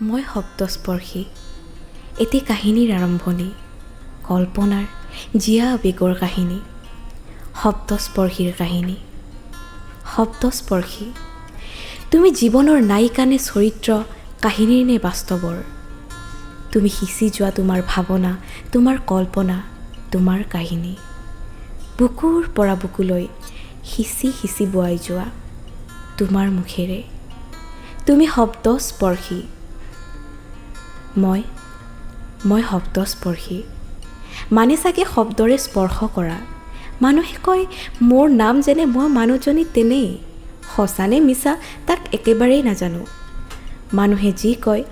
মই শব্দস্পৰ্শী, এটি কাহিনীৰ আৰম্ভণি, কল্পনাৰ জীয়া আৱেগৰ কাহিনী, শব্দস্পৰ্শীৰ কাহিনী। শব্দস্পৰ্শী, তুমি জীৱনৰ নায়িকা নে চৰিত্ৰ, কাহিনীৰ নে বাস্তৱৰ? তুমি সিঁচি যোৱা তোমাৰ ভাৱনা, তোমাৰ কল্পনা, তোমাৰ কাহিনী। বুকুৰ পৰা বুকুলৈ সিঁচি সিঁচি বোৱাই যোৱা তোমাৰ মুখেৰে। তুমি শব্দস্পৰ্শী। মই শব্দস্পৰ্শী, মানে চাগে শব্দৰে স্পৰ্শ কৰা। মানুহে কয় মোৰ নাম যেনে মই মানুহজনী তেনেই, সঁচানে মিছা তাক একেবাৰেই নাজানো। মানুহে যি কয়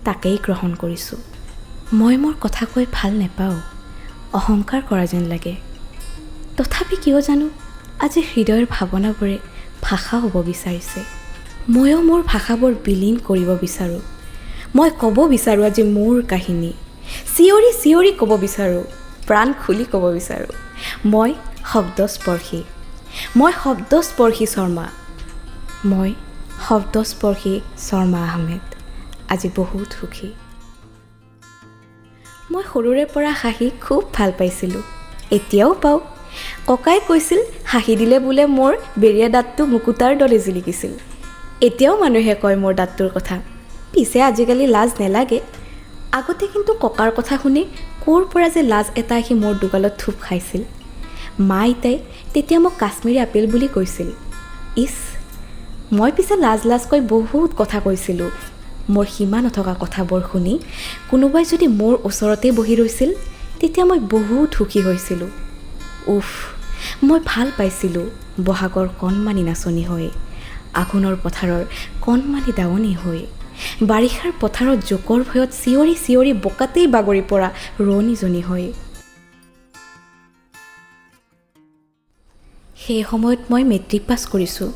তাকেই গ্ৰহণ কৰিছোঁ। মই মোৰ কথা কৈ ভাল নেপাওঁ, অহংকাৰ কৰা যেন লাগে। তথাপি কিয় জানো আজি হৃদয়ৰ ভাৱনাবোৰে ভাষা হ'ব বিচাৰিছে। ময়ো মোৰ ভাষাবোৰ বিলীন কৰিব বিচাৰোঁ। মই ক'ব বিচাৰোঁ আজি মোৰ কাহিনী, চিঞৰি চিঞৰি ক'ব বিচাৰোঁ, প্ৰাণ খুলি ক'ব বিচাৰোঁ। মই শব্দস্পৰ্শী, মই শব্দস্পৰ্শী শৰ্মা, মই শব্দস্পৰ্শী শৰ্মা আহমেদ। আজি বহুত সুখী। মই সৰুৰে পৰা হাঁহি খুব ভাল পাইছিলোঁ, এতিয়াও পাওঁ। ককাই কৈছিল হাঁহি দিলে বোলে মোৰ বেৰিয়া দাঁতটো মুকুতাৰ দৰে জিলিকিছিল। এতিয়াও মানুহে কয় মোৰ দাঁতটোৰ কথা, পিছে আজিকালি লাজ নেলাগে। আগতে কিন্তু ককাৰ কথা শুনি ক'ৰ পৰা যে লাজ এটা আহি মোৰ দুগালত থুপ খাইছিল। মা আইতাই তেতিয়া মোক কাশ্মীৰী আপেল বুলি কৈছিল। ইছ, মই পিছে লাজ কৈ বহুত কথা কৈছিলোঁ। মোৰ সীমা নথকা কথাবোৰ শুনি কোনোবাই যদি মোৰ ওচৰতে বহি ৰৈছিল তেতিয়া মই বহুত সুখী হৈছিলোঁ। উফ, মই ভাল পাইছিলোঁ বহাগৰ কণমানি নাচনি হৈ, আঘোণৰ পথাৰৰ কণমানি দাৱনি হৈ, বাৰিষাৰ পথাৰত জোকৰ ভয়ত চিঞৰি চিঞৰি বোকাতেই বাগৰি পৰা ৰোৱনীজনী হৈ। সেই সময়ত মই মেট্ৰিক পাছ কৰিছোঁ।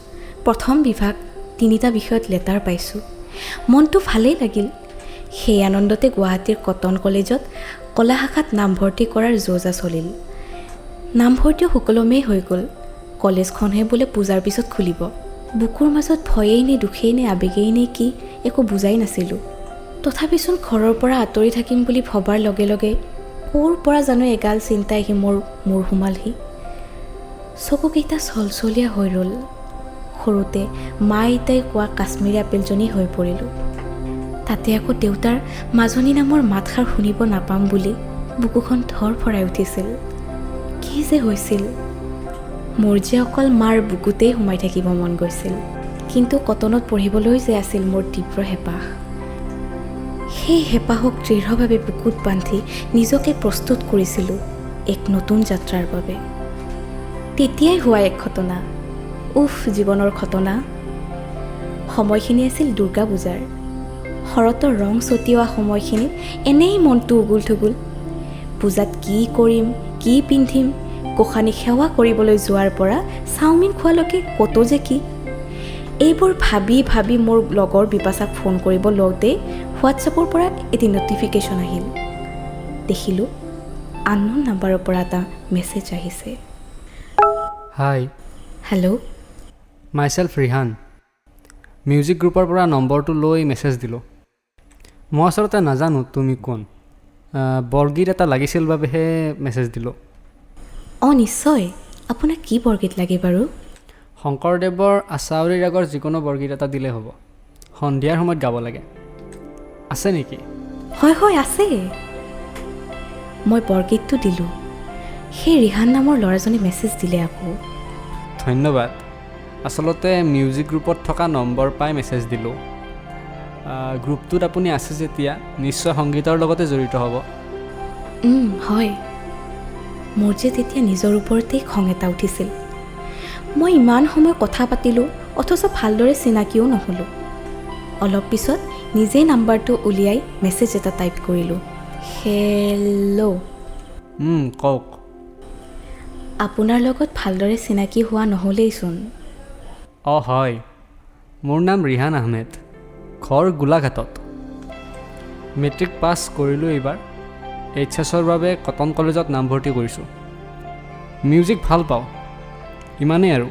প্ৰথম বিভাগ 3টা বিষয়ত লেটাৰ পাইছোঁ। মনটো ভালেই লাগিল। সেই আনন্দতে গুৱাহাটীৰ কটন কলেজত কলা শাখাত নামভৰ্তি কৰাৰ যোজা চলিল। নামভৰ্তিও সুকলমেই হৈ গ'ল। কলেজখনহে বোলে পূজাৰ পিছত খুলিব। বুকুৰ মাজত ভয়েই নে দুখেই নে আৱেগেই নে কি একো বুজাই নাছিলোঁ। তথাপিচোন ঘৰৰ পৰা আঁতৰি থাকিম বুলি ভবাৰ লগে লগে ক'ৰ পৰা জানো এগাল চিন্তাই আহি মূৰ সোমালহি। চকুকেইটা চলচলীয়া হৈ ৰ'ল। সৰুতে মা আইতাই কোৱা কাশ্মীৰী আপেলজনী হৈ পৰিলোঁ। তাতে আকৌ দেউতাৰ মাজনী নামৰ মাতষাৰ শুনিব নাপাম বুলি বুকুখন ধৰফৰাই উঠিছিল। কি যে হৈছিল, মোৰ যে অকল মাৰ বুকুতেই সোমাই থাকিব মন গৈছিল। কিন্তু কটনত পঢ়িবলৈ যে আছিল মোৰ তীব্ৰ হেঁপাহ, সেই হেঁপাহক দৃঢ়ভাৱে বুকুত বান্ধি নিজকে প্ৰস্তুত কৰিছিলোঁ এক নতুন যাত্ৰাৰ বাবে। তেতিয়াই হোৱা এক ঘটনা, জীৱনৰ ঘটনা। সময়খিনি আছিল দুৰ্গা পূজাৰ। শৰতৰ ৰং ছটিওৱা সময়খিনিত এনেই মনটো উগুল থুগুল। পূজাত কি কৰিম, কি পিন্ধিম, গোসাঁনীক সেৱা কৰিবলৈ যোৱাৰ পৰা চাওমিন খোৱালৈকে কতো যে কি। এইবোৰ ভাবি ভাবি মোৰ লগৰ বিপাশাক ফোন কৰিব লওঁতে হোৱাটছএপৰ পৰা এটি নটিফিকেশ্যন আহিল। দেখিলোঁ আননোন নাম্বাৰৰ পৰা এটা মেছেজ আহিছে। হাই। হেল্ল'। মাইছেল্ফ ৰিহান। মিউজিক গ্ৰুপৰ পৰা নম্বৰটো লৈ মেছেজ দিলোঁ। মই আচলতে নাজানো তুমি কোন। বৰগীত এটা লাগিছিল বাবেহে মেছেজ দিলোঁ। নিশ্চয়, আপোনাক কি বৰগীত লাগে বাৰু? শংকৰদেৱৰ আচাউৰী ৰাগৰ যিকোনো বৰগীত এটা দিলে হ'ব। সন্ধিয়াৰ সময়ত গাব লাগে। আছে নেকি? হয় আছে। মই বৰগীতটো দিলোঁ। সেই ৰিহান নামৰ ল'ৰাজনে মেছেজ দিলে আকৌ। ধন্যবাদ। আচলতে মিউজিক গ্ৰুপত থকা নম্বৰ পাই মেছেজ দিলোঁ। গ্ৰুপটোত আপুনি আছে যেতিয়া নিশ্চয় সংগীতৰ লগতে জড়িত হ'ব। হয়। মোৰ যে তেতিয়া নিজৰ ওপৰতেই খং এটা উঠিছিল। মই ইমান সময় কথা পাতিলোঁ অথচ ভালদৰে চিনাকিও নহ'লোঁ। অলপ পিছত নিজেই নাম্বাৰটো উলিয়াই মেছেজ এটা টাইপ কৰিলোঁ। হেল্ল'। কওক। আপোনাৰ লগত ভালদৰে চিনাকি হোৱা নহ'লেইচোন। হয়, মোৰ নাম ৰিহান আহমেদ, ঘৰ গোলাঘাটত। মেট্ৰিক পাছ কৰিলোঁ এইবাৰ। HSৰ বাবে কটন কলেজত নামভৰ্তি কৰিছোঁ। মিউজিক ভাল পাওঁ, ইমানেই আৰু।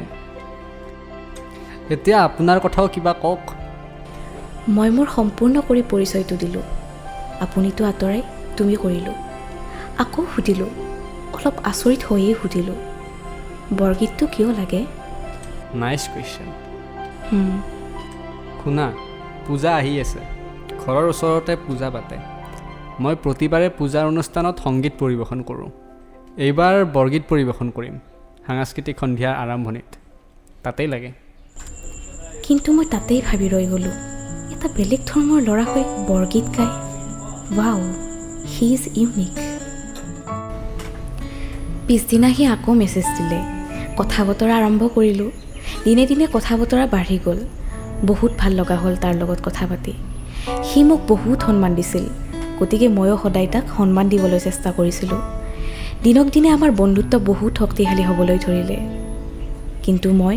এতিয়া আপোনাৰ কথাও কিবা কওক। মই মোৰ সম্পূৰ্ণ কৰি পৰিচয়টো দিলোঁ। আপুনিতো আঁতৰাই তুমি কৰিলোঁ। আকৌ সুধিলোঁ, অলপ আচৰিত হৈয়ে সুধিলোঁ, বৰগীতটো কিয় লাগে? Nice question. শুনা, পূজা আহি আছে। ঘৰৰ ওচৰতে পূজা পাতে। মই প্ৰতিবাৰে পূজাৰ অনুষ্ঠানত সংগীত পৰিৱেশন কৰোঁ। এইবাৰ বৰগীত পৰিৱেশন কৰিম সাংস্কৃতিক সন্ধিয়াৰ আৰম্ভণিত। তাতেই লাগে। কিন্তু মই তাতেই ভাবি ৰৈ গ'লোঁ, এটা বেলেগ ধৰ্মৰ ল'ৰা হৈ বৰগীত গায়। Wow, he is unique. পিছদিনা সি আকৌ মেছেজ দিলে। কথা বতৰা আৰম্ভ কৰিলোঁ। দিনে দিনে কথা বতৰা বাঢ়ি গ'ল। বহুত ভাল লগা হ'ল তাৰ লগত কথা পাতি। সি মোক বহুত সন্মান দিছিল, গতিকে ময়ো সদায় তাক সন্মান দিবলৈ চেষ্টা কৰিছিলোঁ। দিনক দিনে আমাৰ বন্ধুত্ব বহুত শক্তিশালী হ'বলৈ ধৰিলে। কিন্তু মই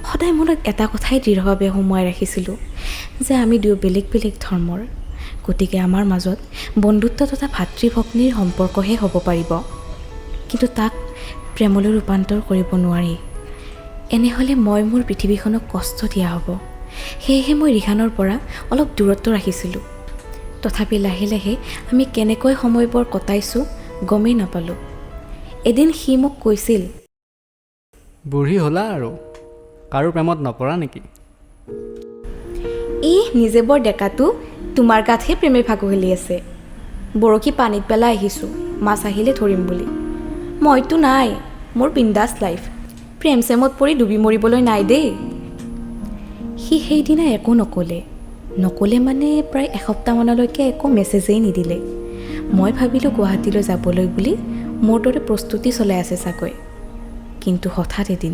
সদায় মনত এটা কথাই দৃঢ়ভাৱে সোমোৱাই ৰাখিছিলোঁ যে আমি দুয়ো বেলেগ বেলেগ ধৰ্মৰ, গতিকে আমাৰ মাজত বন্ধুত্ব তথা ভাতৃভগ্নীৰ সম্পৰ্কহে হ'ব পাৰিব, কিন্তু তাক প্ৰেমলৈ ৰূপান্তৰ কৰিব নোৱাৰি। এনেহ'লে মই মোৰ পৃথিৱীখনক কষ্ট দিয়া হ'ব। সেয়েহে মই ৰিহানৰ পৰা অলপ দূৰত্ব ৰাখিছিলোঁ। তথাপি লাহে লাহে আমি কেনেকৈ সময়বোৰ কটাইছোঁ গমেই নাপালোঁ। এদিন সি মোক কৈছিল, বুঢ়ী হ'লা আৰু কাৰো প্ৰেমত নপৰা নেকি? নিজে বৰ ডেকাটো, তোমাৰ গাতহে প্ৰেমে ফাকু খেলি আছে। বৰশী পানীত পেলাই আহিছোঁ মাছ আহিলে ধৰিম বুলি। মইতো নাই, মোৰ বিন্দাছ লাইফ। প্ৰেম চেমত পৰি ডুবি মৰিবলৈ নাই দেই। সি সেইদিনা একো নক'লে মানে প্ৰায় এসপ্তাহমানলৈকে একো মেছেজেই নিদিলে। মই ভাবিলোঁ গুৱাহাটীলৈ যাবলৈ বুলি মোৰ দৰে প্ৰস্তুতি চলাই আছে চাগৈ। কিন্তু হঠাৎ এদিন,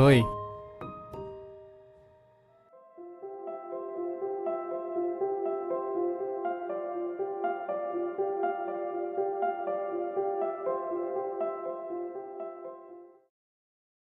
ঐ